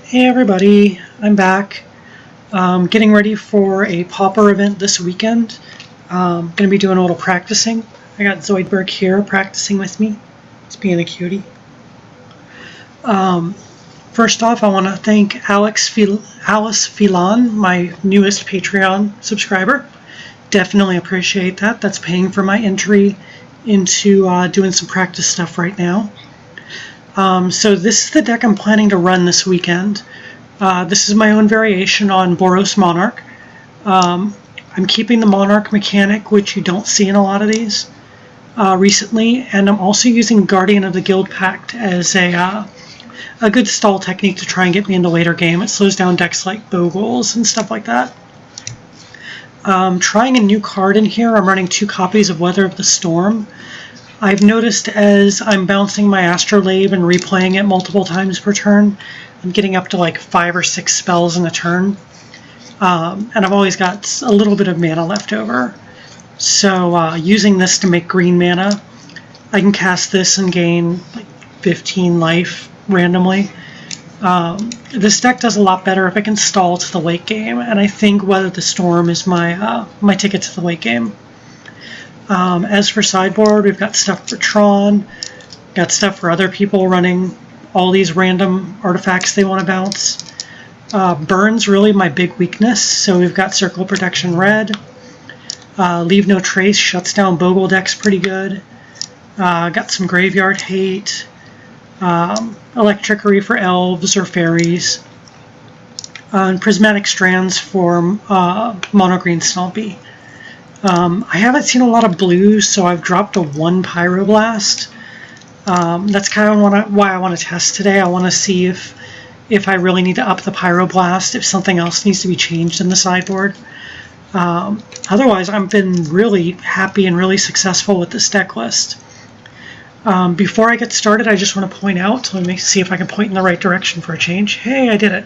Hey everybody, I'm back. Getting ready for a Pauper event this weekend. Going to be doing a little practicing. I got Zoidberg here practicing with me. He's being a cutie. First off, I want to thank Alice Filan, my newest Patreon subscriber. Definitely appreciate that. That's paying for my entry into doing some practice stuff right now. So this is the deck I'm planning to run this weekend. This is my own variation on Boros Monarch. I'm keeping the Monarch mechanic, which you don't see in a lot of these recently, and I'm also using Guardian of the Guild Pact as a good stall technique to try and get me into later game. It slows down decks like Bogles and stuff like that. Trying a new card in here, I'm running 2 copies of Weather of the Storm. I've noticed as I'm bouncing my Astrolabe and replaying it multiple times per turn, I'm getting up to like 5 or 6 spells in a turn. And I've always got a little bit of mana left over. So using this to make green mana, I can cast this and gain like 15 life randomly. This deck does a lot better if I can stall to the late game, and I think Weather the Storm is my my ticket to the late game. As for sideboard, we've got stuff for Tron, got stuff for other people running all these random artifacts they want to bounce. Burn's really my big weakness, so we've got Circle Protection Red. Leave No Trace shuts down Bogle decks pretty good. Got some Graveyard Hate. Electrickery for elves or fairies. And Prismatic Strands for Mono Green Stompy. I haven't seen a lot of blues, so I've dropped a 1 Pyroblast. That's kind of why I want to test today. I want to see if I really need to up the Pyroblast, if something else needs to be changed in the sideboard. Otherwise, I've been really happy and really successful with this deck list. Before I get started, I just want to point out, let me see if I can point in the right direction for a change. Hey, I did it.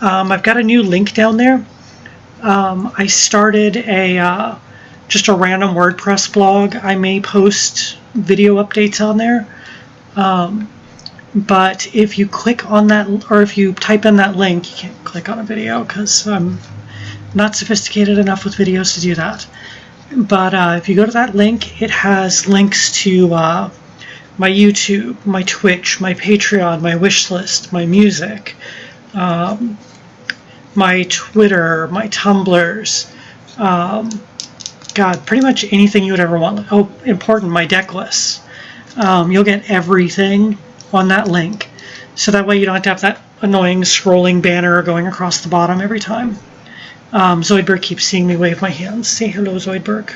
I've got a new link down there. I started just a random WordPress blog. I may post video updates on there. But if you click on that, or if you type in that link, you can't click on a video because I'm not sophisticated enough with videos to do that. But if you go to that link, it has links to my YouTube, my Twitch, my Patreon, my wishlist, my music, my Twitter, my Tumblrs, God, pretty much anything you would ever want. Oh, important, my deck lists. You'll get everything on that link, so that way you don't have to have that annoying scrolling banner going across the bottom every time. Zoidberg keeps seeing me wave my hands. Say hello, Zoidberg.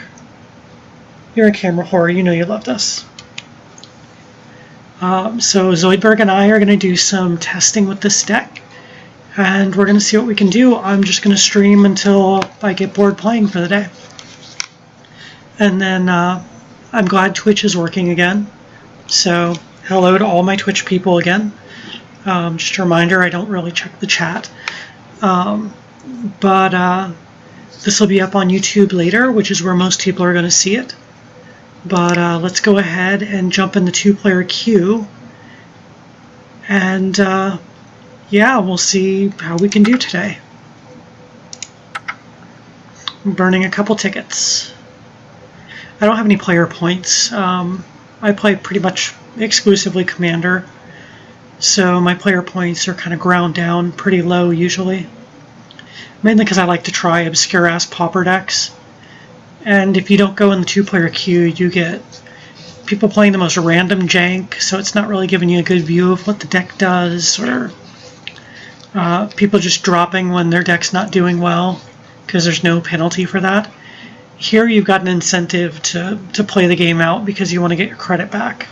You're a camera whore, you know you loved us. So Zoidberg and I are going to do some testing with this deck, and we're going to see what we can do. I'm just going to stream until I get bored playing for the day. And then I'm glad Twitch is working again. So hello to all my Twitch people again. Just a reminder, I don't really check the chat. But this will be up on YouTube later, which is where most people are going to see it. But let's go ahead and jump in the 2-player queue. And yeah, we'll see how we can do today. I'm burning a couple tickets. I don't have any player points. I play pretty much exclusively Commander, so my player points are kind of ground down pretty low usually. Mainly because I like to try obscure-ass Pauper decks. And if you don't go in the 2-player queue, you get people playing the most random jank, so it's not really giving you a good view of what the deck does, or people just dropping when their deck's not doing well, because there's no penalty for that. Here you've got an incentive to play the game out because you want to get your credit back.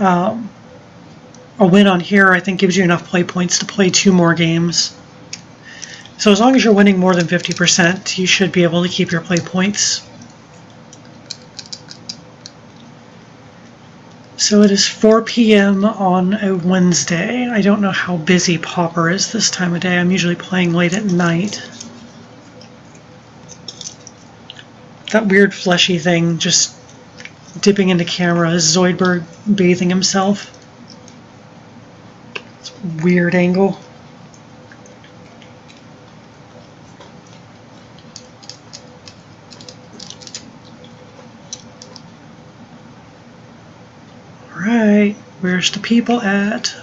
A win on here, I think, gives you enough play points to play 2 more games. So as long as you're winning more than 50%, you should be able to keep your play points. So it is 4 p.m. on a Wednesday. I don't know how busy Pauper is this time of day. I'm usually playing late at night. That weird fleshy thing just dipping into camera is Zoidberg bathing himself. It's a weird angle. Alright, where's the people at?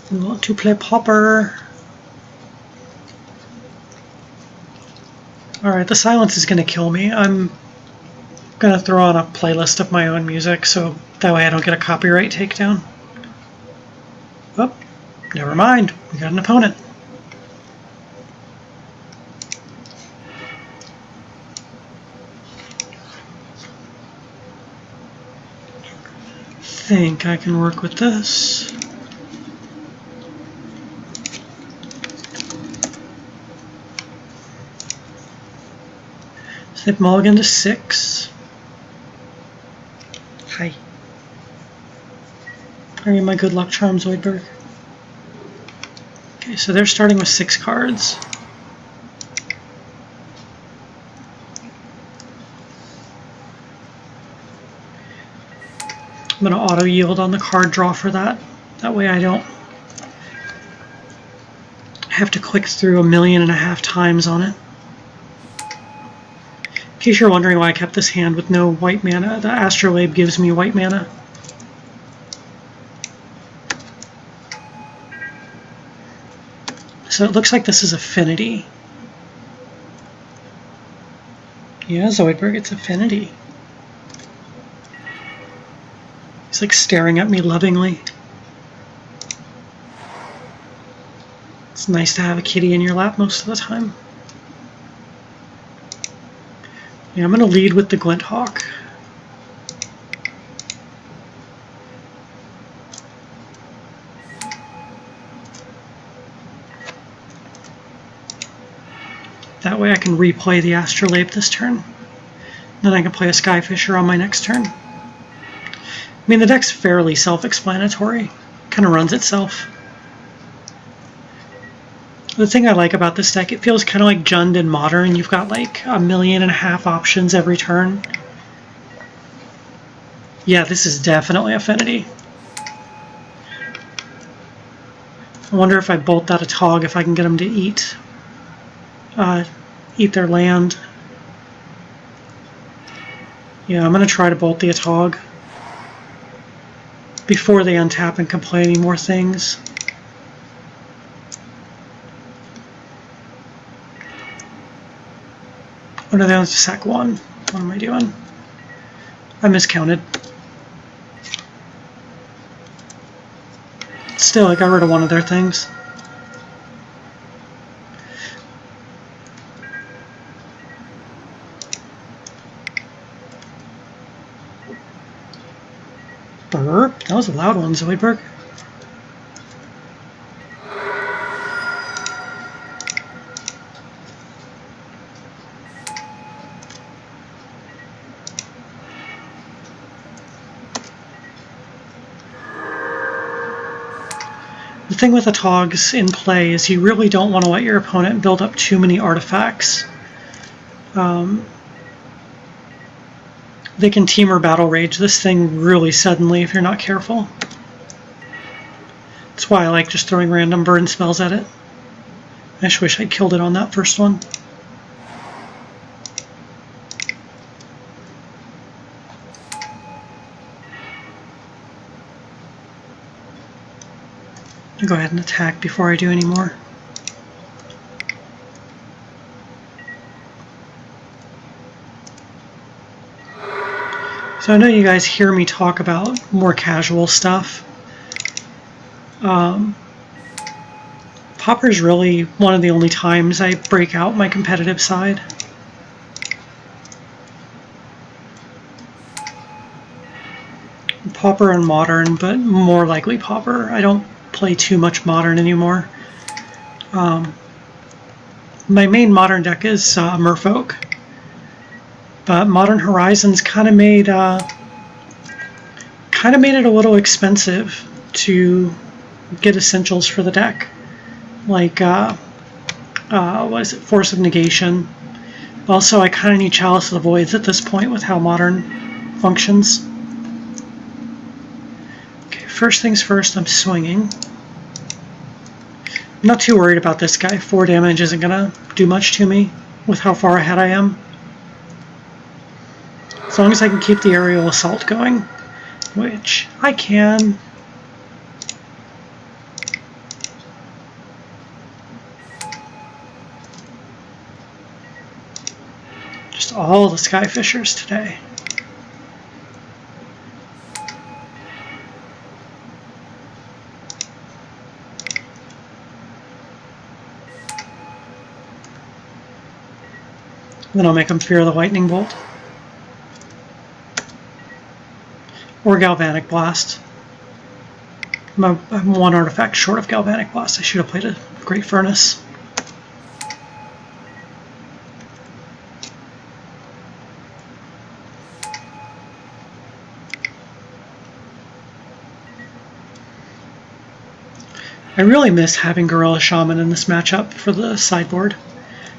We want to play Pauper. Alright, the silence is going to kill me. I'm going to throw on a playlist of my own music so that way I don't get a copyright takedown. Oh, never mind. We got an opponent. I think I can work with this. Snip mulligan to 6. Hi. Are you my good luck charm, Zoidberg? Okay, so they're starting with 6 cards. I'm going to auto yield on the card draw for that. That way I don't have to click through 1.5 million times on it. In case you're wondering why I kept this hand with no white mana, the Astrolabe gives me white mana. So it looks like this is Affinity. Yeah, Zoidberg, it's Affinity. He's like staring at me lovingly. It's nice to have a kitty in your lap most of the time. Yeah, I'm going to lead with the Glint Hawk. That way I can replay the Astrolabe this turn. Then I can play a Skyfisher on my next turn. I mean, the deck's fairly self-explanatory. Kind of runs itself. The thing I like about this deck, it feels kind of like Jund in Modern. You've got like 1.5 million options every turn. Yeah, this is definitely Affinity. I wonder if I bolt that Atog, if I can get them to eat their land. Yeah, I'm going to try to bolt the Atog before they untap and can play any more things. Oh no, that was sack 1. What am I doing? I miscounted. Still, I got rid of one of their things. Burp. That was a loud one, Zoidberg. The thing with Atogs in play is you really don't want to let your opponent build up too many artifacts. They can team or battle rage this thing really suddenly if you're not careful. That's why I like just throwing random burn spells at it. I just wish I'd killed it on that first one. I'll go ahead and attack before I do any more. So I know you guys hear me talk about more casual stuff. Pauper's really one of the only times I break out my competitive side. Pauper and Modern, but more likely Pauper. I don't play too much Modern anymore. My main Modern deck is Merfolk. But Modern Horizons kind of made it a little expensive to get essentials for the deck, like what is it, Force of Negation. Also, I kind of need Chalice of the Voids at this point with how Modern functions. Okay, first things first, I'm swinging. I'm not too worried about this guy. 4 damage isn't gonna do much to me with how far ahead I am. As long as I can keep the aerial assault going. which I can. Just all the Skye Fishers today. Then I'll make them fear the lightning bolt. Or galvanic blast. I'm one artifact short of galvanic blast. I should have played a great furnace. I really miss having Gorilla Shaman in this matchup for the sideboard,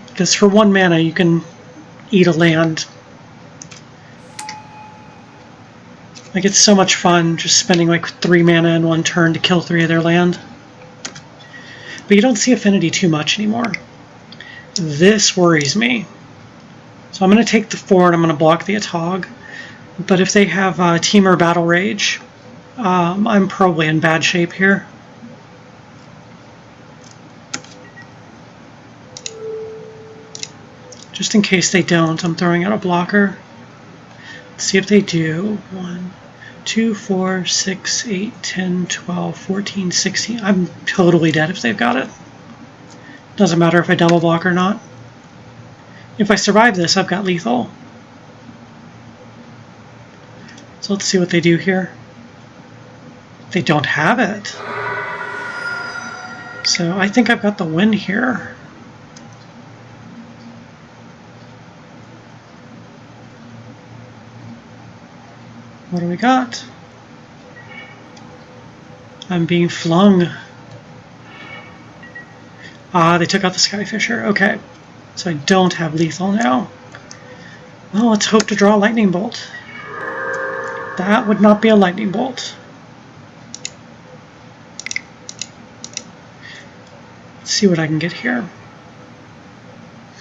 because for 1 mana you can eat a land. Like, it's so much fun just spending like 3 mana in 1 turn to kill 3 of their land. But you don't see Affinity too much anymore. This worries me. So I'm going to take the 4 and I'm going to block the Atog. But if they have Temur Battle Rage, I'm probably in bad shape here. Just in case they don't, I'm throwing out a blocker. Let's see if they do. 1, 2, 4, 6, 8, 10, 12, 14, 16. I'm totally dead if they've got it. Doesn't matter if I double block or not. If I survive this, I've got lethal. So let's see what they do here. They don't have it. So I think I've got the win here. What do we got? I'm being flung. Ah, they took out the Skye Fisher. Okay. So I don't have lethal now. Well, let's hope to draw a lightning bolt. That would not be a lightning bolt. Let's see what I can get here.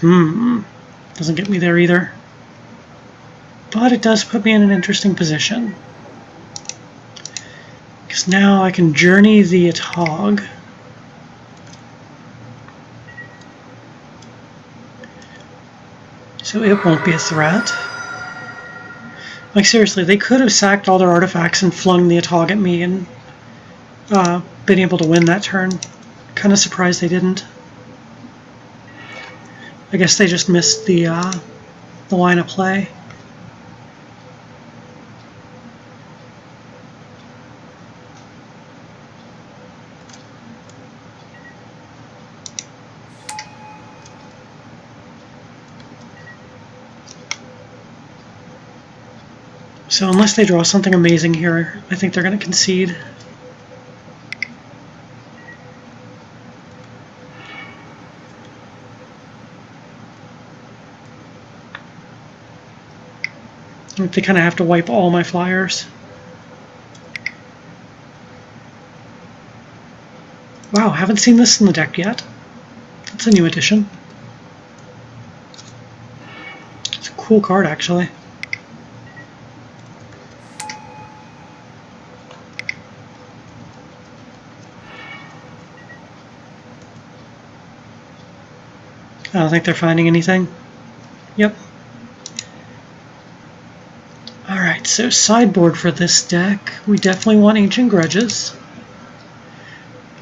Doesn't get me there either. But it does put me in an interesting position. Because now I can journey the Atog. So it won't be a threat. Like, seriously, they could have sacked all their artifacts and flung the Atog at me and been able to win that turn. Kind of surprised they didn't. I guess they just missed the line of play. So unless they draw something amazing here, I think they're going to concede. They kind of have to wipe all my flyers. Wow, haven't seen this in the deck yet. That's a new addition. It's a cool card, actually. I don't think they're finding anything. Yep. Alright, so sideboard for this deck. We definitely want Ancient Grudges.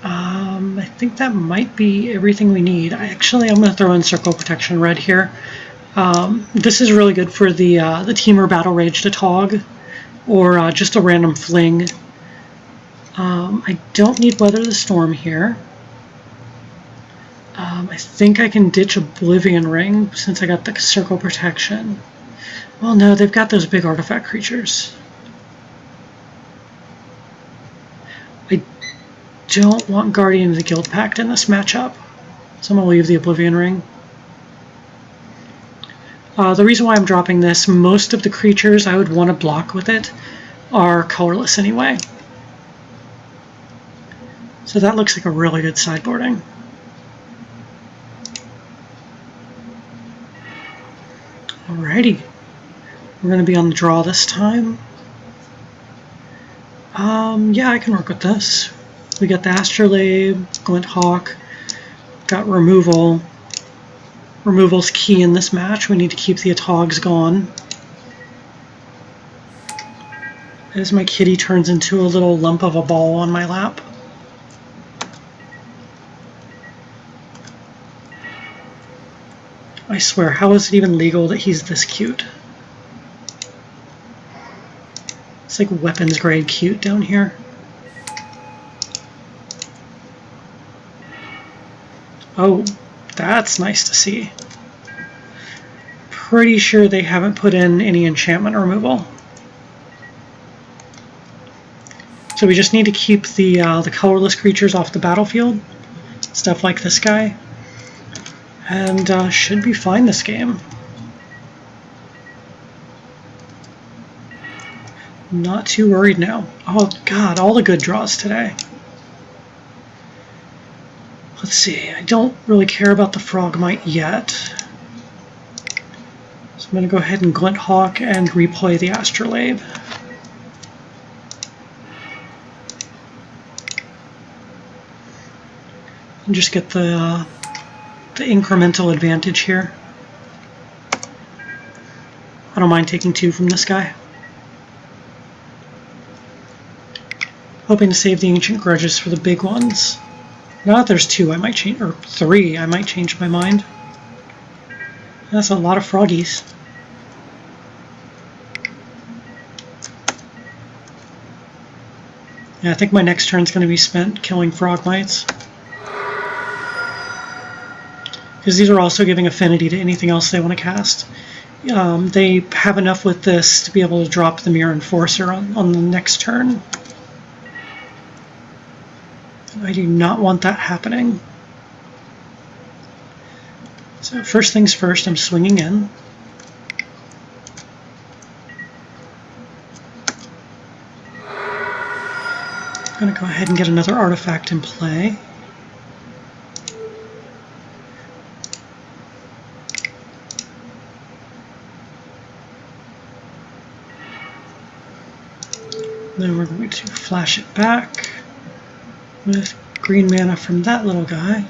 I think that might be everything we need. I'm going to throw in Circle Protection Red here. This is really good for the Temur Battle Rage to Tog, or just a random fling. I don't need Weather the Storm here. I think I can ditch Oblivion Ring since I got the Circle Protection. Well, no, they've got those big artifact creatures. I don't want Guardian of the Guild Pact in this matchup, so I'm going to leave the Oblivion Ring. The reason why I'm dropping this, most of the creatures I would want to block with it are colorless anyway. So that looks like a really good sideboarding. Alrighty. We're going to be on the draw this time. Yeah, I can work with this. We got the Astrolabe, Glint Hawk, got removal. Removal's key in this match. We need to keep the Atogs gone. As my kitty turns into a little lump of a ball on my lap. I swear, how is it even legal that he's this cute? It's like weapons grade cute down here. Oh, that's nice to see. Pretty sure they haven't put in any enchantment removal. So we just need to keep the colorless creatures off the battlefield. Stuff like this guy. And should be fine this game. Not too worried now. Oh god, all the good draws today. Let's see, I don't really care about the Frogmite yet. So I'm going to go ahead and Glint Hawk and replay the Astrolabe. And just get the incremental advantage here. I don't mind taking 2 from this guy. Hoping to save the Ancient Grudges for the big ones. Now that there's 2, I might change, or 3, I might change my mind. That's a lot of froggies. Yeah, I think my next turn's going to be spent killing Frogmites. Because these are also giving affinity to anything else they want to cast. They have enough with this to be able to drop the Mirror Enforcer on the next turn. I do not want that happening. So first things first, I'm swinging in. I'm going to go ahead and get another artifact in play. Then we're going to flash it back with green mana from that little guy.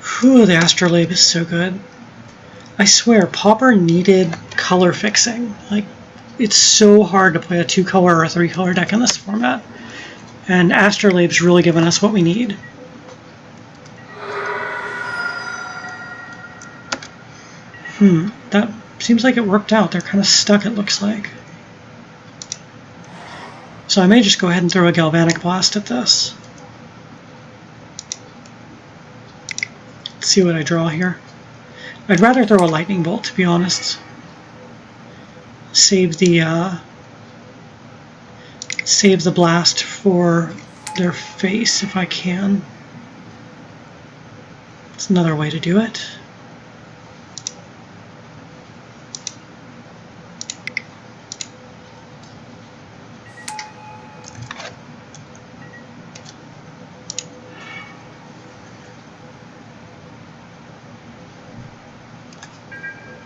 Whew, the Astrolabe is so good. I swear, Pauper needed color fixing. Like, it's so hard to play a 2-color or a 3-color deck in this format. And Astrolabe's really given us what we need. That seems like it worked out. They're kind of stuck, it looks like. So I may just go ahead and throw a Galvanic Blast at this. Let's see what I draw here. I'd rather throw a Lightning Bolt, to be honest. Save the blast for their face if I can. It's another way to do it.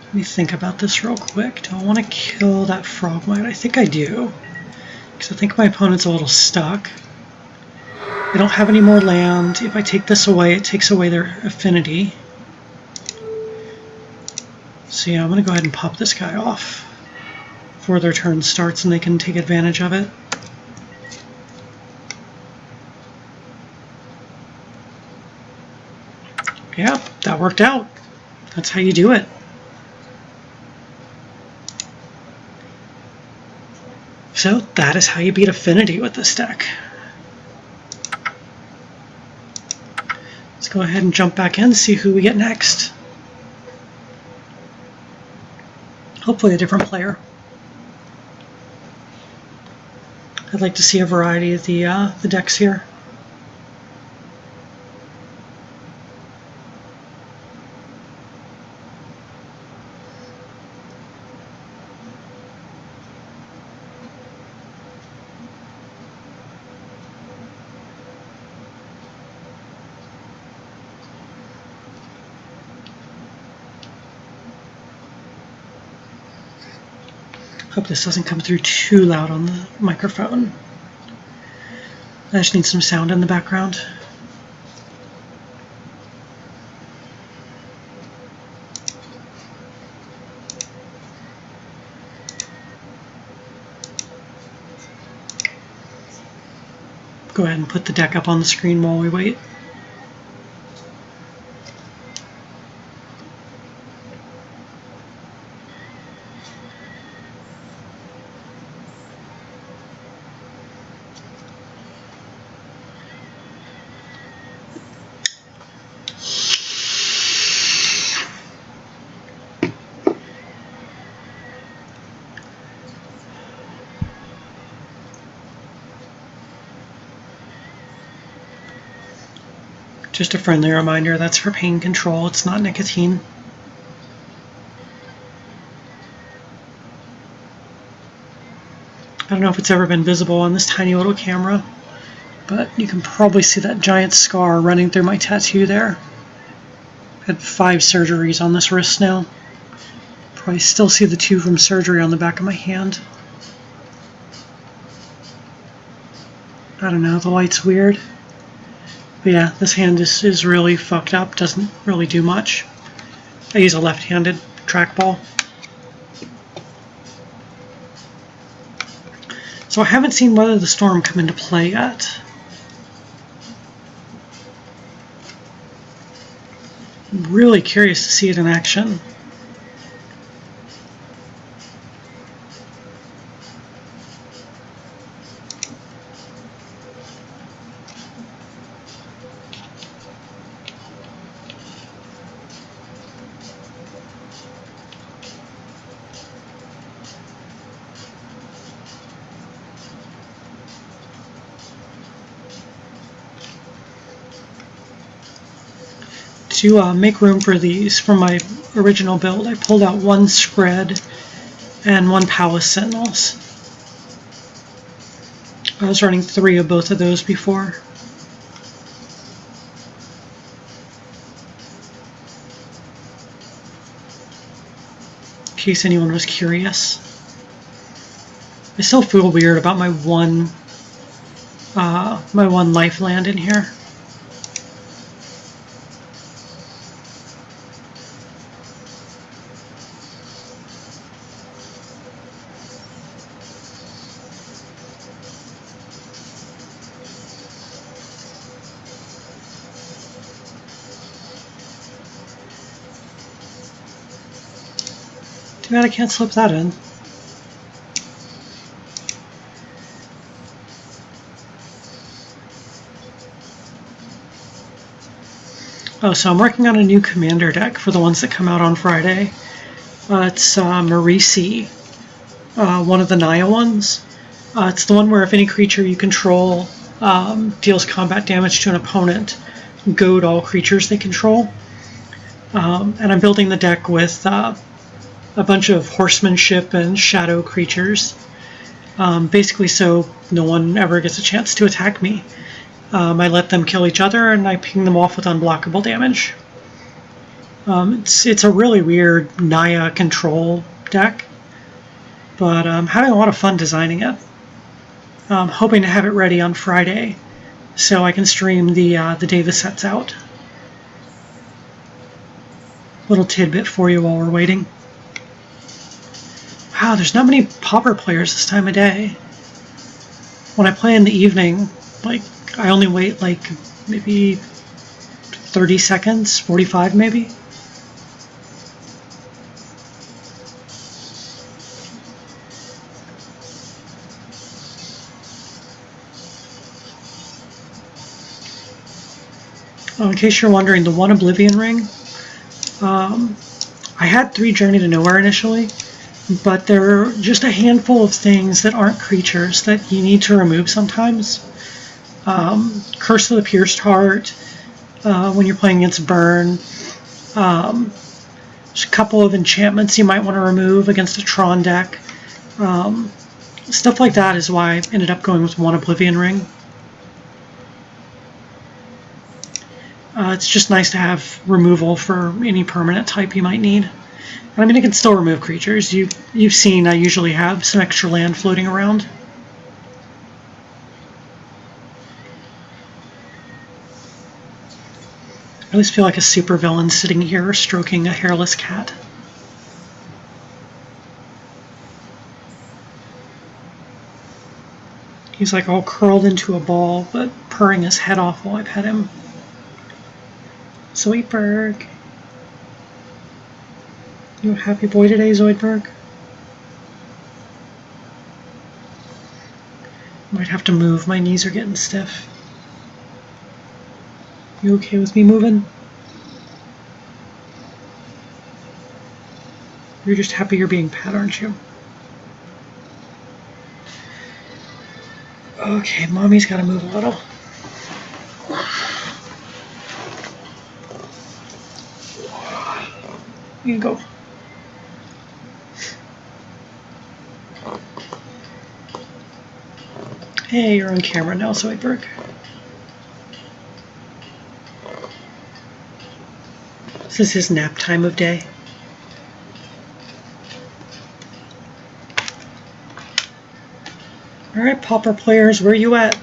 Let me think about this real quick. Do I want to kill that Frogmite? I think I do. Because I think my opponent's a little stuck. They don't have any more land. If I take this away, it takes away their affinity. So yeah, I'm going to go ahead and pop this guy off before their turn starts and they can take advantage of it. Yeah, that worked out. That's how you do it. So that is how you beat Affinity with this deck. Let's go ahead and jump back in and see who we get next. Hopefully a different player. I'd like to see a variety of the decks here. Hope this doesn't come through too loud on the microphone. I just need some sound in the background. Go ahead and put the deck up on the screen while we wait. Just a friendly reminder, that's for pain control, it's not nicotine. I don't know if it's ever been visible on this tiny little camera, but you can probably see that giant scar running through my tattoo there. I've had 5 surgeries on this wrist now. Probably still see the 2 from surgery on the back of my hand. I don't know, the light's weird. But yeah, this hand is really fucked up, doesn't really do much. I use a left-handed trackball. So I haven't seen Weather the Storm come into play yet. I'm really curious to see it in action. To make room for these from my original build, I pulled out 1 Scred and 1 Palace Sentinels. I was running 3 of both of those before. In case anyone was curious. I still feel weird about my one life land in here. Too bad I can't slip that in. Oh, so I'm working on a new commander deck for the ones that come out on Friday. It's Marisi, one of the Naya ones. It's the one where if any creature you control deals combat damage to an opponent, goad all creatures they control. And I'm building the deck with a bunch of horsemanship and shadow creatures, basically so no one ever gets a chance to attack me. I let them kill each other and I ping them off with unblockable damage. It's a really weird Naya control deck, but I'm having a lot of fun designing it. I'm hoping to have it ready on Friday so I can stream the day the set's out. Little tidbit for you while we're waiting. Wow, there's not many Pauper players this time of day. When I play in the evening, like, I only wait like maybe 30 seconds, 45 maybe. Oh, in case you're wondering, the 1 Oblivion Ring, I had 3 Journey to Nowhere initially, but there are just a handful of things that aren't creatures that you need to remove sometimes. Curse of the Pierced Heart, when you're playing against Burn. There's a couple of enchantments you might want to remove against a Tron deck. Stuff like that is why I ended up going with 1 Oblivion Ring. It's just nice to have removal for any permanent type you might need. I mean, it can still remove creatures. You've seen I usually have some extra land floating around. I always feel like a supervillain sitting here stroking a hairless cat. He's like all curled into a ball, but purring his head off while I pet him. Zoidberg. You a happy boy today, Zoidberg? Might have to move, my knees are getting stiff. You okay with me moving? You're just happy you're being pet, aren't you? Okay, mommy's gotta move a little. You can go. Hey, you're on camera now, Zoidberg. This is his nap time of day. Alright, Pauper players, where you at?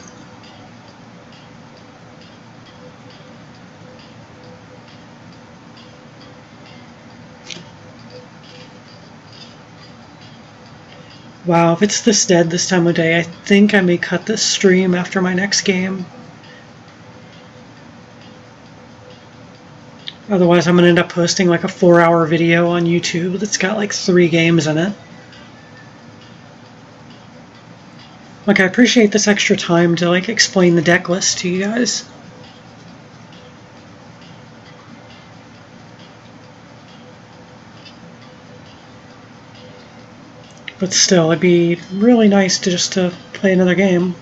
Wow, if it's this dead this time of day, I think I may cut this stream after my next game. Otherwise, I'm going to end up posting like a 4-hour video on YouTube that's got like 3 games in it. Like, I appreciate this extra time to like explain the deck list to you guys. But still, it'd be really nice to just to play another game.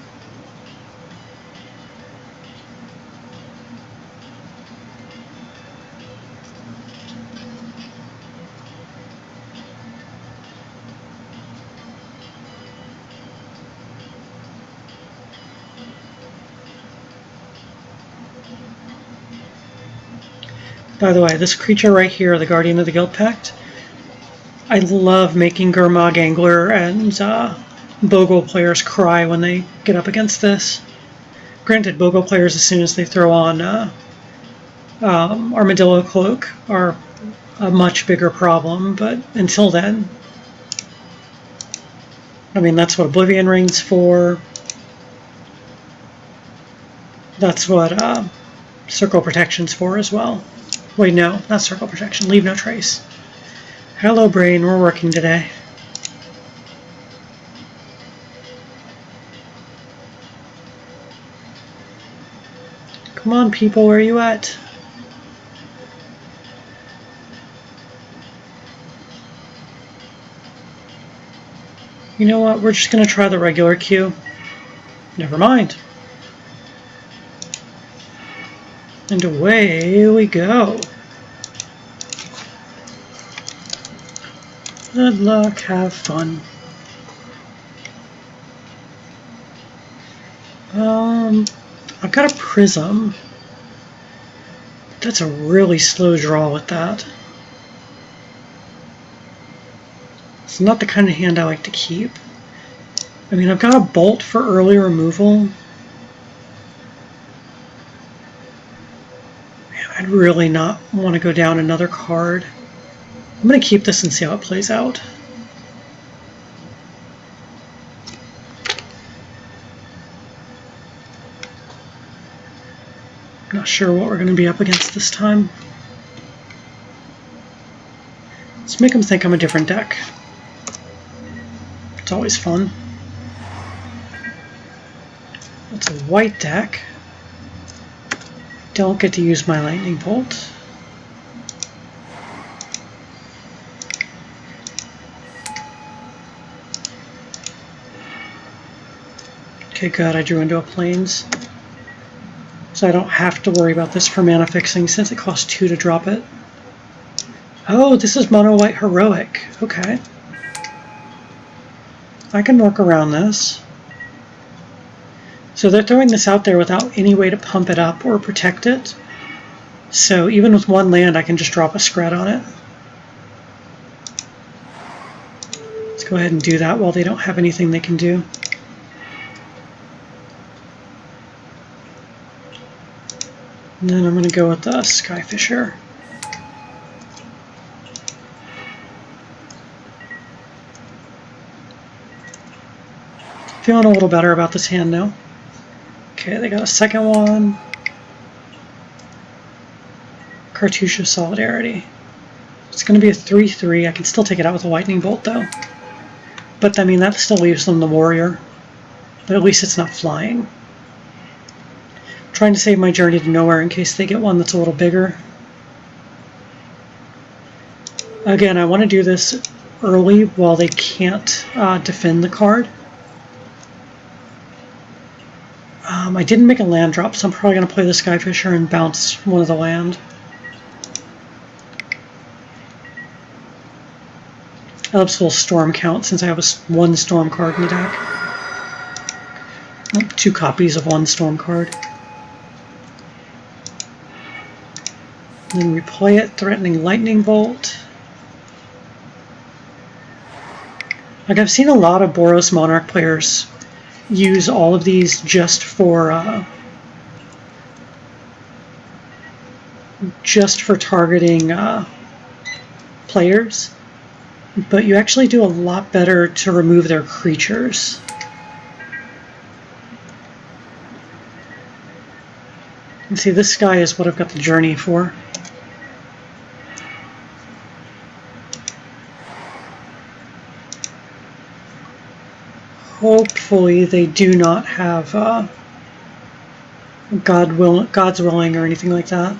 By the way, this creature right here, the Guardian of the Guild Pact, I love making Gurmag Angler and Bogle players cry when they get up against this. Granted, Bogle players, as soon as they throw on Armadillo Cloak, are a much bigger problem, but until then, I mean, that's what Oblivion Ring's for. That's what Circle Protection's for as well. Wait, no, not Circle Protection. Leave No Trace. Hello, Brain. We're working today. Come on, people. Where are you at? You know what? We're just going to try the regular queue. Never mind. And away we go. Good luck, have fun. I've got a prism. That's a really slow draw with that. It's not the kind of hand I like to keep. I mean, I've got a bolt for early removal. Man, I'd really not want to go down another card. I'm going to keep this and see how it plays out. Not sure what we're going to be up against this time. Let's make them think I'm a different deck. It's always fun. It's a white deck. Don't get to use my lightning bolt. Okay, good. I drew into a plains. So I don't have to worry about this for mana fixing since it costs 2 to drop it. Oh, this is mono white heroic. Okay. I can work around this. So they're throwing this out there without any way to pump it up or protect it. So even with one land, I can just drop a scred on it. Go ahead and do that while they don't have anything they can do. And then I'm going to go with the Skye Fisher. Feeling a little better about this hand now. Okay, they got a second one. Cartouche of Solidarity. It's going to be a 3/3. I can still take it out with a Lightning Bolt, though. But, I mean, that still leaves them the Warrior. But at least it's not flying. I'm trying to save my Journey to Nowhere in case they get one that's a little bigger. Again, I want to do this early while they can't defend the card. I didn't make a land drop, so I'm probably going to play the Skye Fisher and bounce one of the land. I love full Storm count since I have one Storm card in the deck. Like 2 copies of one Storm card. And then replay it, threatening Lightning Bolt. Like, I've seen a lot of Boros Monarch players use all of these just for targeting players, but you actually do a lot better to remove their creatures. And see, this guy is what I've got the Journey for. Hopefully they do not have God's Willing or anything like that.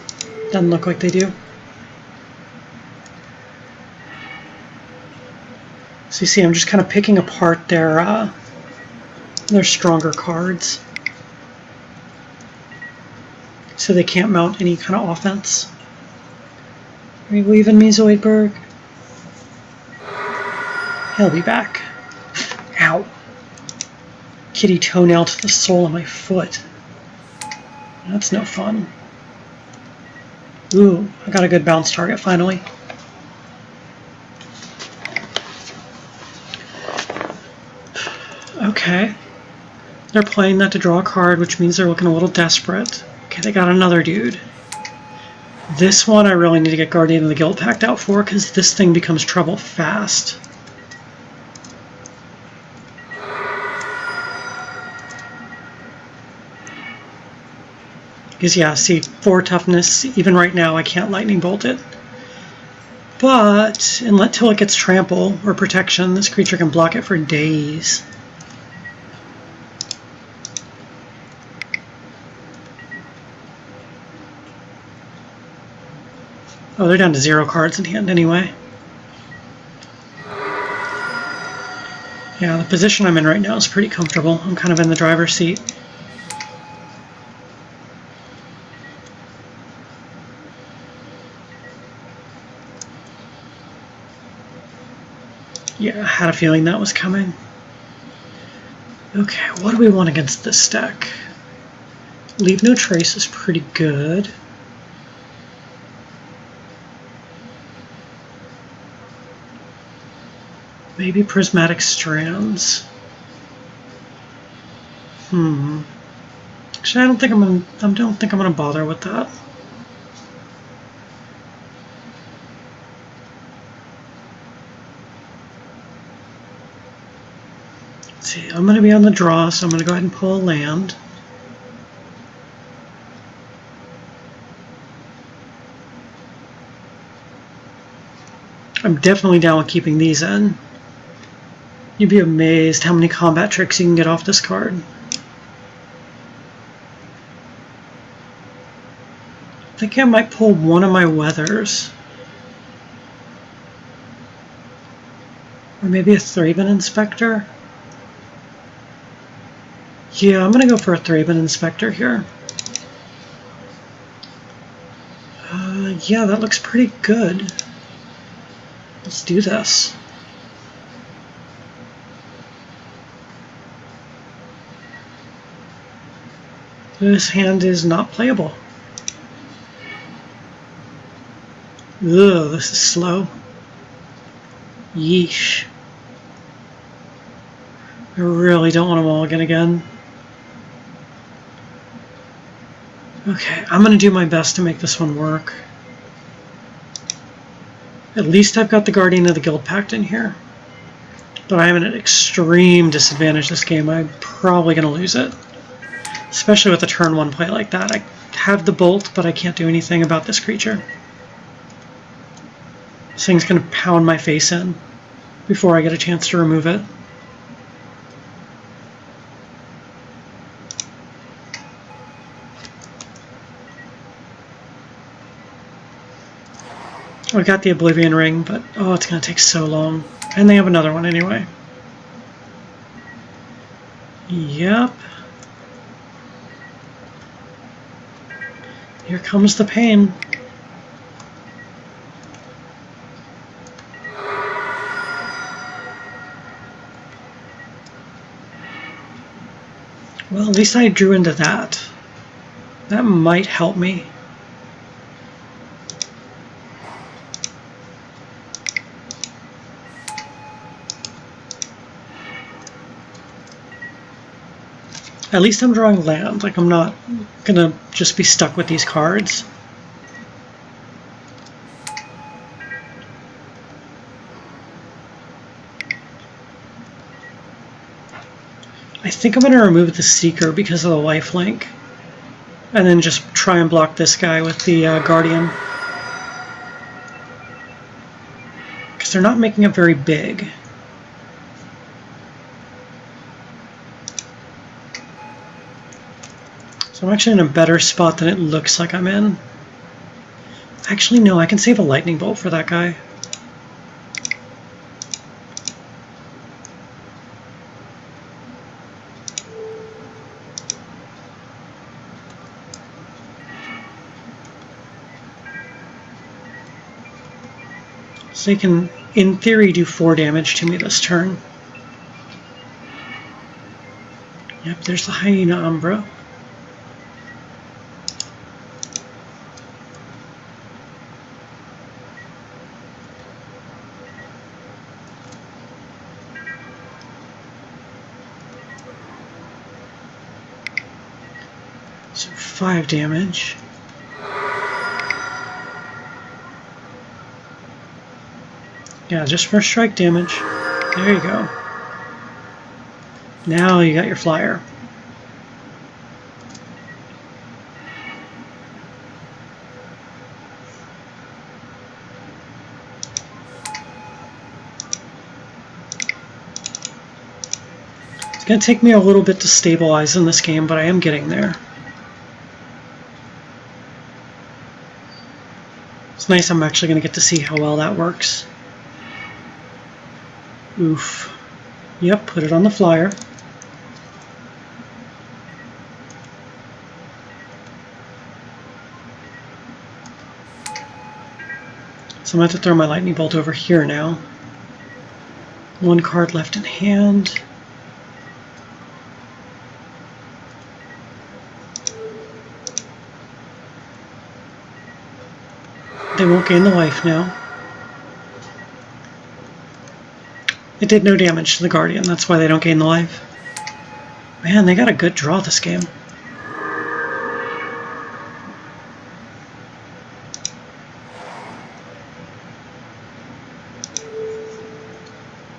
Doesn't look like they do. So you see, I'm just kind of picking apart their stronger cards, so they can't mount any kind of offense. Are you leaving me, Zoidberg? He'll be back. Ow. Kitty toenail to the sole of my foot. That's no fun. Ooh, I got a good bounce target finally. Okay. They're playing that to draw a card, which means they're looking a little desperate. Okay, they got another dude. This one I really need to get Guardian of the Guild packed out for, because this thing becomes trouble fast. Because, yeah, see, 4 toughness, even right now I can't Lightning Bolt it. But, until it gets trample or protection, this creature can block it for days. Oh, they're down to 0 cards in hand anyway. Yeah, the position I'm in right now is pretty comfortable. I'm kind of in the driver's seat. Yeah, I had a feeling that was coming. Okay, what do we want against this deck? Leave No Trace is pretty good. Maybe Prismatic Strands. Actually, I don't think I'm gonna bother with that. Let's see, I'm gonna be on the draw, so I'm gonna go ahead and pull a land. I'm definitely down with keeping these in. You'd be amazed how many combat tricks you can get off this card. I think I might pull one of my Weathers. Or maybe a Thraben Inspector. Yeah, I'm going to go for a Thraben Inspector here. Yeah, that looks pretty good. Let's do this. This hand is not playable. Ugh, this is slow. Yeesh. I really don't want to mulligan again. Okay, I'm going to do my best to make this one work. At least I've got the Guardian of the Guild Pact in here. But I am at an extreme disadvantage this game. I'm probably going to lose it. Especially with a turn 1 play like that. I have the bolt, but I can't do anything about this creature. This thing's going to pound my face in before I get a chance to remove it. I got the Oblivion Ring, but oh, it's going to take so long. And they have another one anyway. Yep. Here comes the pain. Well, at least I drew into that. That might help me. At least I'm drawing land. Like, I'm not gonna just be stuck with these cards. I think I'm gonna remove the Seeker because of the lifelink. And then just try and block this guy with the Guardian. Because they're not making it very big. So I'm actually in a better spot than it looks like I'm in. Actually, no, I can save a lightning bolt for that guy. So he can, in theory, do 4 damage to me this turn. Yep, there's the Hyena Umbra. So 5 damage. Yeah, just first strike damage. There you go. Now you got your flyer. It's going to take me a little bit to stabilize in this game, but I am getting there. It's nice I'm actually going to get to see how well that works. Oof. Yep, put it on the flyer. So I'm going to have to throw my lightning bolt over here now. 1 card left in hand. They won't gain the life now. It did no damage to the Guardian, that's why they don't gain the life. Man, they got a good draw this game.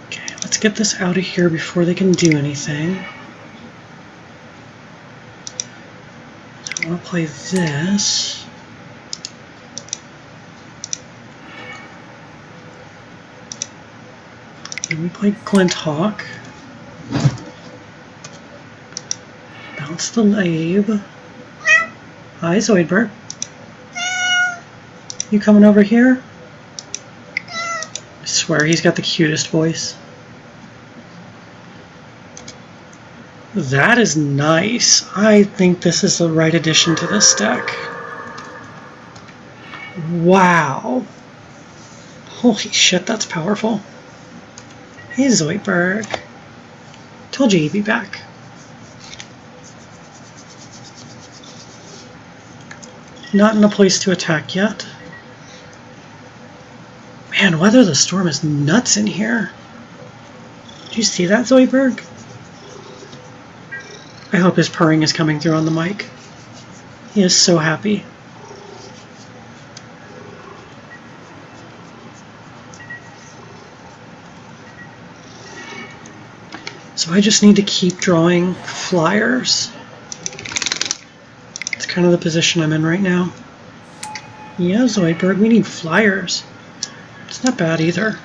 Okay, let's get this out of here before they can do anything. I want to play this. Then we play Glint Hawk. Bounce the Lave. Hi, Zoidberg. You coming over here? I swear he's got the cutest voice. That is nice. I think this is the right addition to this deck. Wow. Holy shit, that's powerful. Hey, Zoidberg. Told you he'd be back. Not in a place to attack yet. Man, Weather the Storm is nuts in here. Did you see that, Zoidberg? I hope his purring is coming through on the mic. He is so happy. So I just need to keep drawing flyers. It's kind of the position I'm in right now. Yeah, Zoidberg, we need flyers. It's not bad either.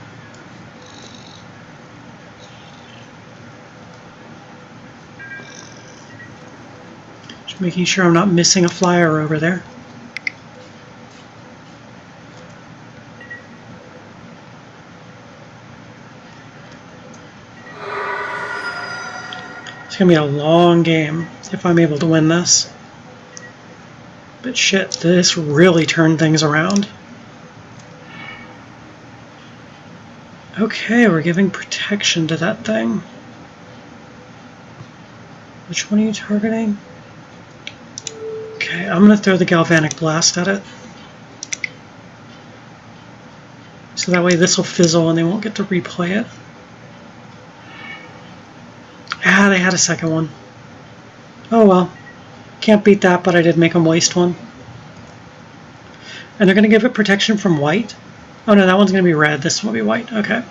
Just making sure I'm not missing a flyer over there. It's going to be a long game if I'm able to win this. But shit, this really turned things around. Okay, we're giving protection to that thing. Which one are you targeting? Okay, I'm going to throw the Galvanic Blast at it. So that way this will fizzle and they won't get to replay it. Ah, they had a second one. Oh well. Can't beat that, but I did make them waste one. And they're going to give it protection from white? Oh no, that one's going to be red. This one will be white. Okay.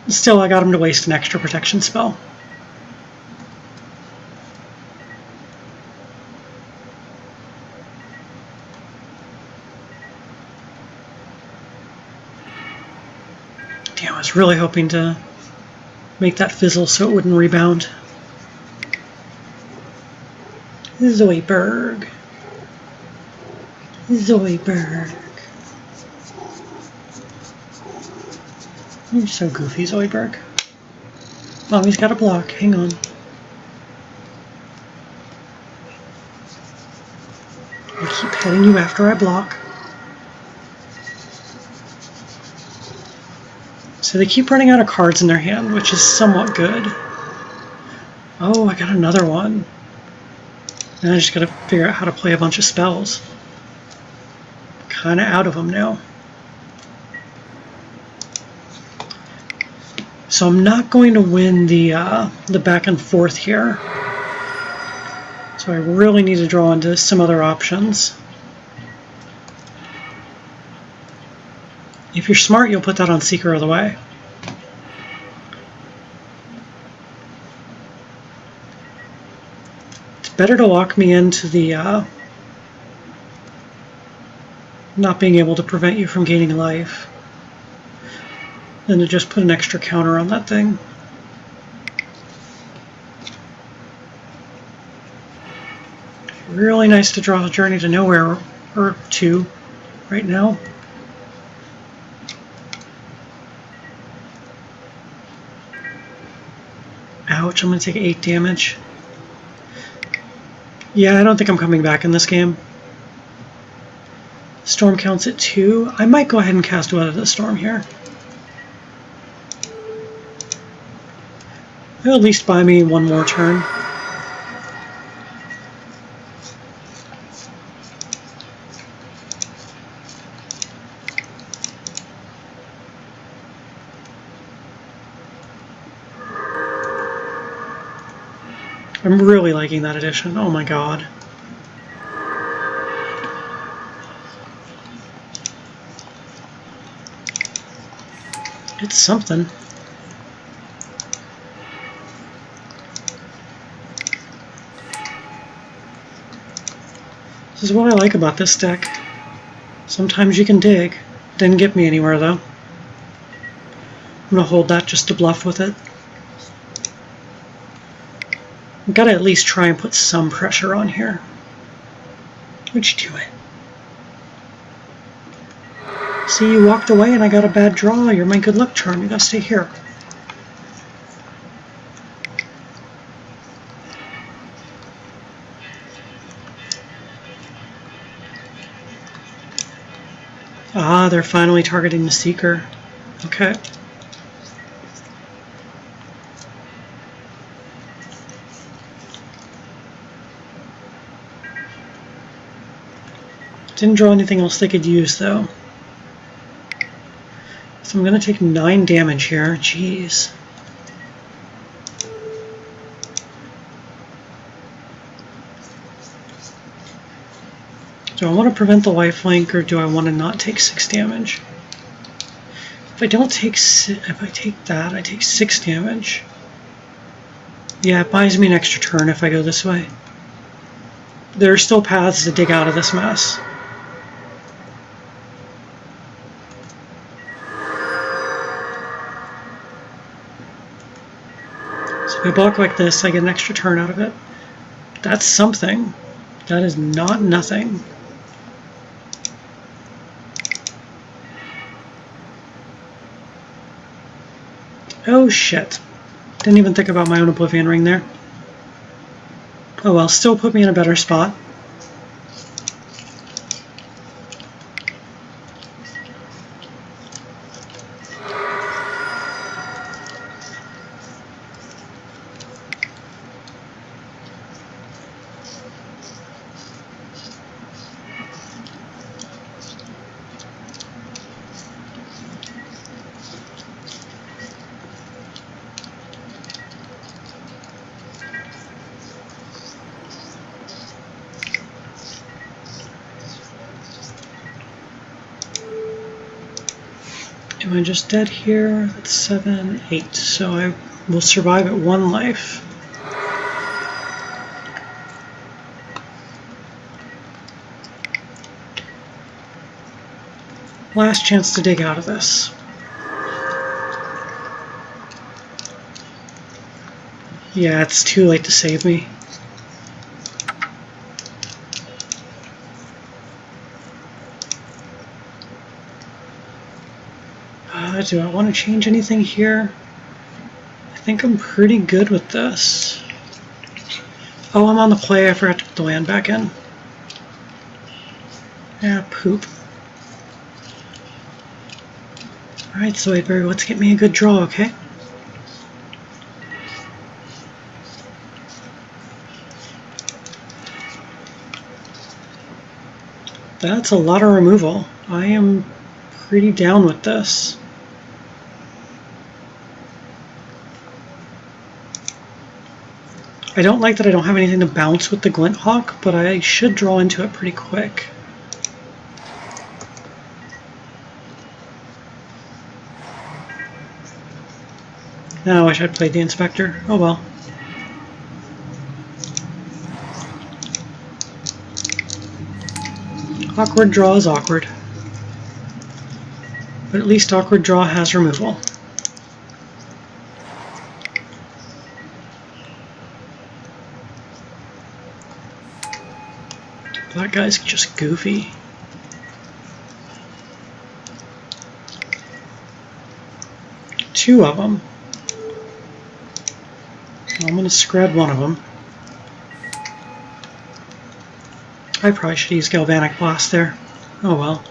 Still, I got him to waste an extra protection spell. Damn, I was really hoping to make that fizzle so it wouldn't rebound. Zoidberg. Zoidberg. You're so goofy, Zoidberg. Oh, he's got a block. Hang on. I keep petting you after I block. So they keep running out of cards in their hand, which is somewhat good. Oh, I got another one. Now I just gotta figure out how to play a bunch of spells. Kinda out of them now. So I'm not going to win the back and forth here. So I really need to draw into some other options. If you're smart, you'll put that on Seeker of the Way. It's better to lock me into the not being able to prevent you from gaining life than to just put an extra counter on that thing. Really nice to draw a Journey to Nowhere or two right now. Ouch, I'm going to take 8 damage. Yeah, I don't think I'm coming back in this game. Storm counts at 2. I might go ahead and cast Weather the Storm here. It'll at least buy me one more turn. I'm really liking that edition. Oh my god. It's something. This is what I like about this deck. Sometimes you can dig. Didn't get me anywhere though. I'm gonna hold that just to bluff with it. I've got to at least try and put some pressure on here. What you doing? See, you walked away and I got a bad draw. You're my good luck charm. You gotta stay here. Ah, they're finally targeting the Seeker. Okay. Didn't draw anything else they could use, though. So I'm going to take 9 damage here. Jeez. Do I want to prevent the lifelink, or do I want to not take 6 damage? If I take that, I take 6 damage. Yeah, it buys me an extra turn if I go this way. There are still paths to dig out of this mess. So if I block like this, I get an extra turn out of it. That's something. That is not nothing. Oh shit. Didn't even think about my own Oblivion Ring there. Oh well, still put me in a better spot. Am I just dead here? That's 7, 8. So I will survive at 1 life. Last chance to dig out of this. Yeah, it's too late to save me. Do I want to change anything here? I think I'm pretty good with this. Oh, I'm on the play. I forgot to put the land back in. Yeah, poop. Alright, Zoidberg, let's get me a good draw, okay? That's a lot of removal. I am pretty down with this. I don't like that I don't have anything to bounce with the Glint Hawk, but I should draw into it pretty quick. Now I wish I'd played the Inspector. Oh well. Awkward draw is awkward. But at least awkward draw has removal. That guy's just goofy. Two of them. I'm going to scred one of them. I probably should use Galvanic Blast there. Oh well.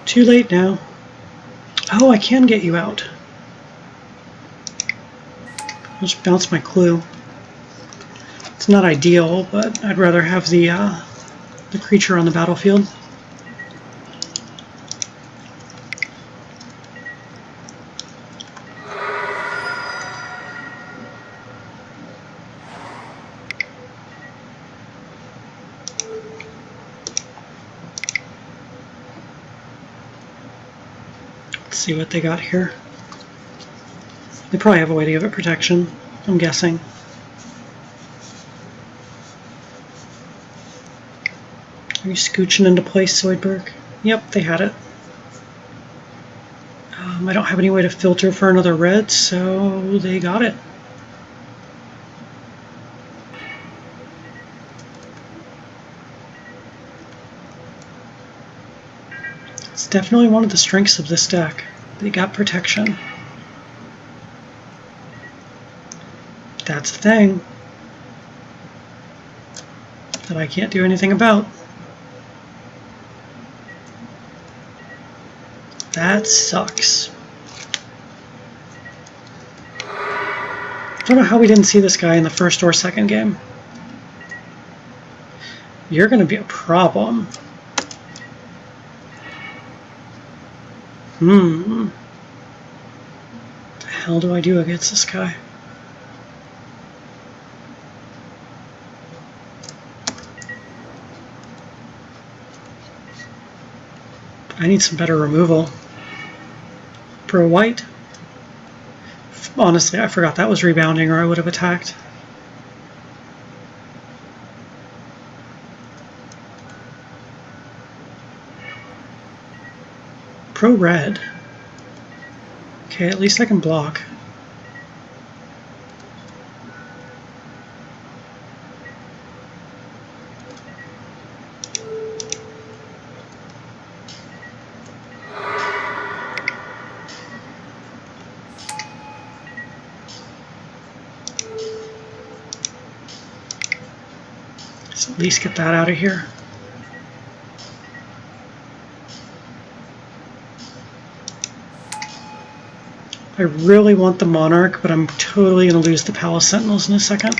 Too late now. Oh, I can get you out. I'll just bounce my clue. It's not ideal, but I'd rather have the creature on the battlefield. Let's see what they got here. They probably have a way to give it protection, I'm guessing. Are you scooching into place, Zoidberg? Yep, they had it. I don't have any way to filter for another red, so they got it. It's definitely one of the strengths of this deck. They got protection. That's the thing that I can't do anything about. That sucks. I don't know how we didn't see this guy in the first or second game. You're going to be a problem. What the hell do I do against this guy? I need some better removal. Pro white. Honestly, I forgot that was rebounding, or I would have attacked. Pro red. Okay, at least I can block. So at least get that out of here. I really want the Monarch, but I'm totally going to lose the Palace Sentinels in a second.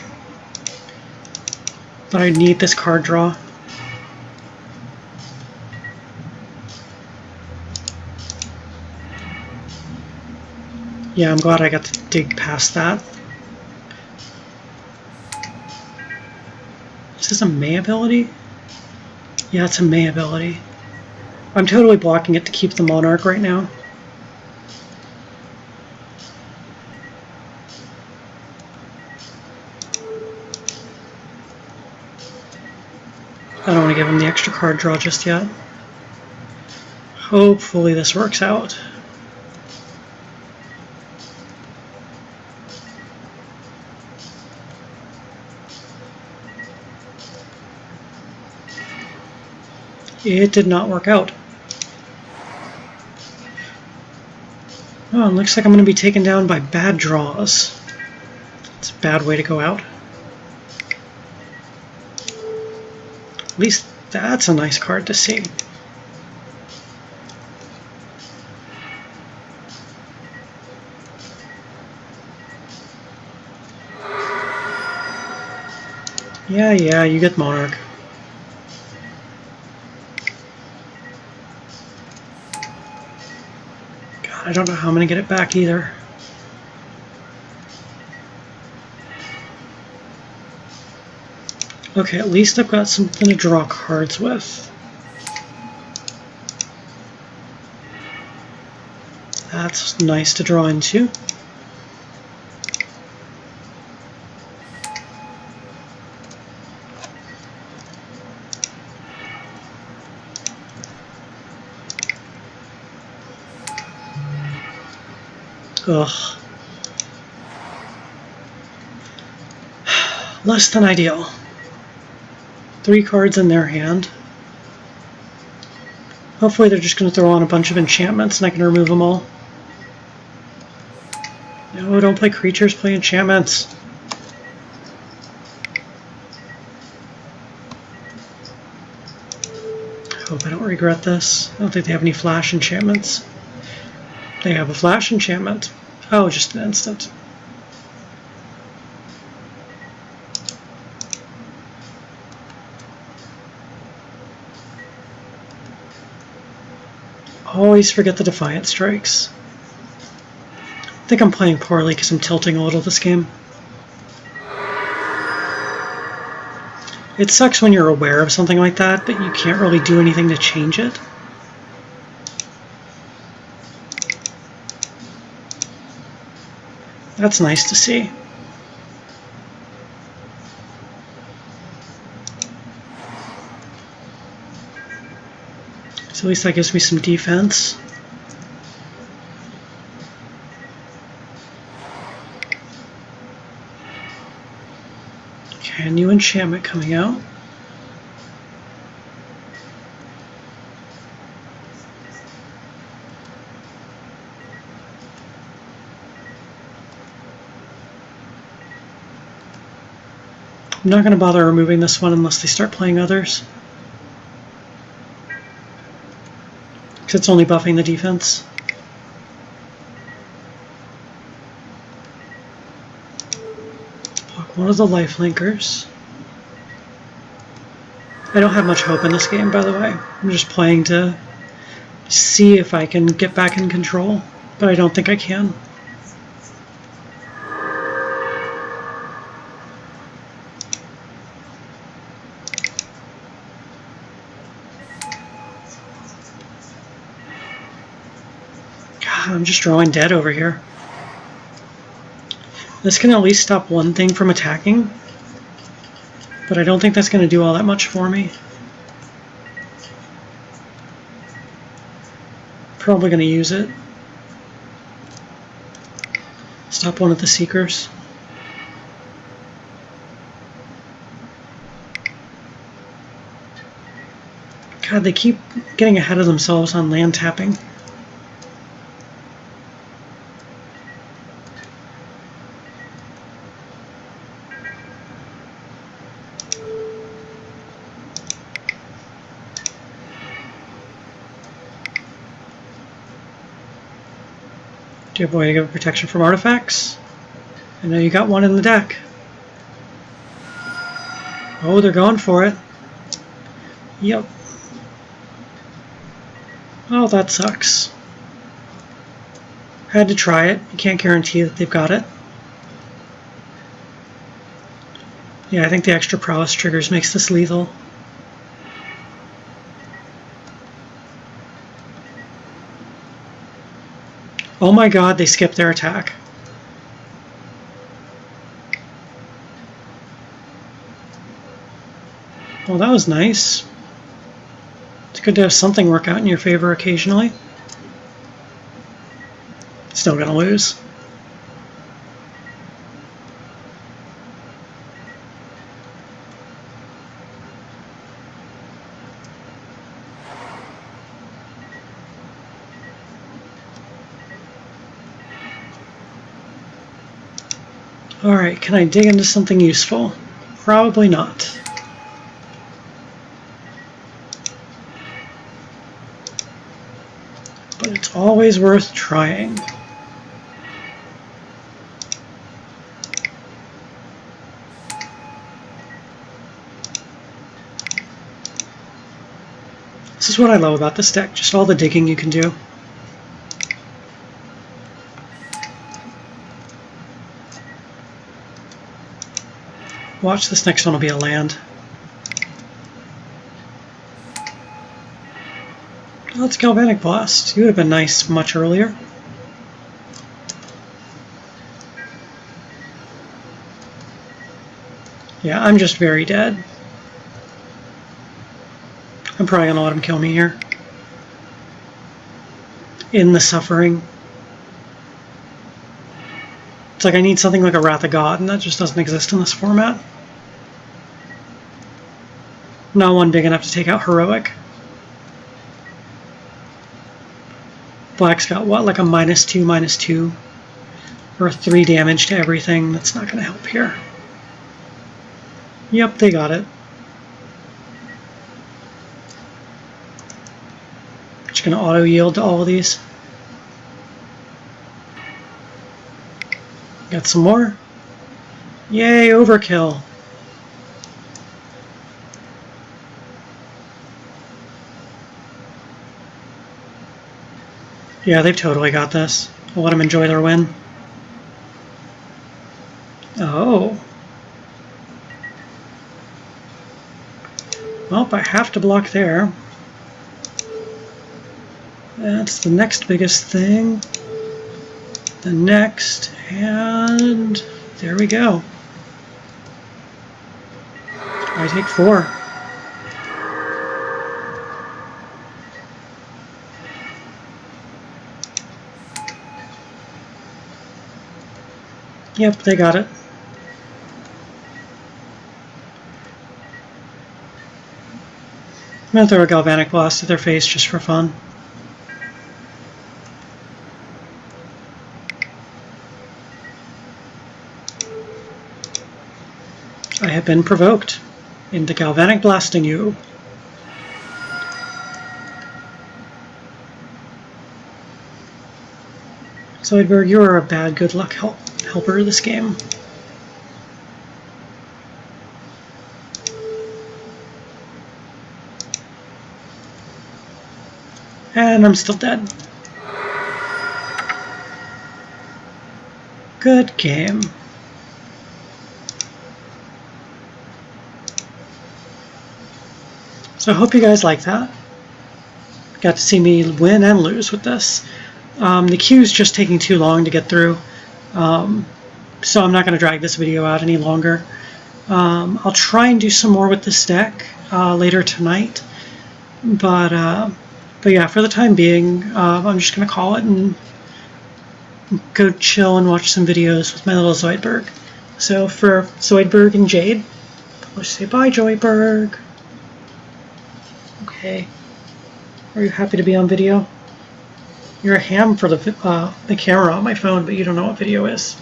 But I need this card draw. Yeah, I'm glad I got to dig past that. Is this a May ability? Yeah, it's a May ability. I'm totally blocking it to keep the Monarch right now. I don't want to give him the extra card draw just yet. Hopefully this works out. It did not work out. Oh, it looks like I'm going to be taken down by bad draws. It's a bad way to go out. At least that's a nice card to see. Yeah, you get Monarch. God, I don't know how I'm going to get it back either. Okay, at least I've got something to draw cards with. That's nice to draw into. Ugh. Less than ideal. 3 cards in their hand. Hopefully they're just going to throw on a bunch of enchantments and I can remove them all. No, don't play creatures, play enchantments. Hope I don't regret this. I don't think they have any flash enchantments. They have a flash enchantment. Oh, just an instant. Always forget the Defiant Strikes. I think I'm playing poorly because I'm tilting a little this game. It sucks when you're aware of something like that, but you can't really do anything to change it. That's nice to see. So at least that gives me some defense. Okay, a new enchantment coming out. I'm not going to bother removing this one unless they start playing others. Because it's only buffing the defense. Block one of the life linkers. I don't have much hope in this game, by the way. I'm just playing to see if I can get back in control, but I don't think I can. I'm just drawing dead over here. This can at least stop one thing from attacking, but I don't think that's going to do all that much for me. Probably going to use it. Stop one of the Seekers. God, they keep getting ahead of themselves on land tapping. Do you have a way to give protection from artifacts? I know you got one in the deck. Oh, they're going for it. Yep. Oh, that sucks. Had to try it. You can't guarantee that they've got it. Yeah, I think the extra prowess triggers makes this lethal. Oh my god, they skipped their attack. Well, that was nice. It's good to have something work out in your favor occasionally. Still gonna lose. Alright, can I dig into something useful? Probably not. But it's always worth trying. This is what I love about this deck, just all the digging you can do. Watch, this next one will be a land. Oh, it's Galvanic Blast. You would have been nice much earlier. Yeah, I'm just very dead. I'm probably going to let him kill me here. In the suffering. It's like I need something like a Wrath of God, and that just doesn't exist in this format. Not one big enough to take out Heroic. Black's got what, like a -2/-2? Or 3 damage to everything. That's not going to help here. Yep, they got it. Just going to auto-yield to all of these. Got some more. Yay, overkill. Yeah, they've totally got this. I'll let them enjoy their win. Oh. Well, I have to block there. That's the next biggest thing. The next, and there we go. I take 4. Yep, they got it. I'm going to throw a Galvanic Blast at their face just for fun. I have been provoked into Galvanic Blasting you. Zoidberg, you are a bad good luck helper of this game. And I'm still dead. Good game. So I hope you guys like that. Got to see me win and lose with this. The queue is just taking too long to get through, so I'm not going to drag this video out any longer. I'll try and do some more with this deck later tonight, but yeah, for the time being, I'm just going to call it and go chill and watch some videos with my little Zoidberg. So for Zoidberg and Jade, let's say bye, Zoidberg. Okay. Are you happy to be on video? You're a ham for the camera on my phone, but you don't know what video is.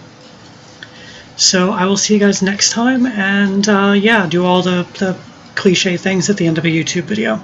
So I will see you guys next time, and yeah, do all the cliche things at the end of a YouTube video.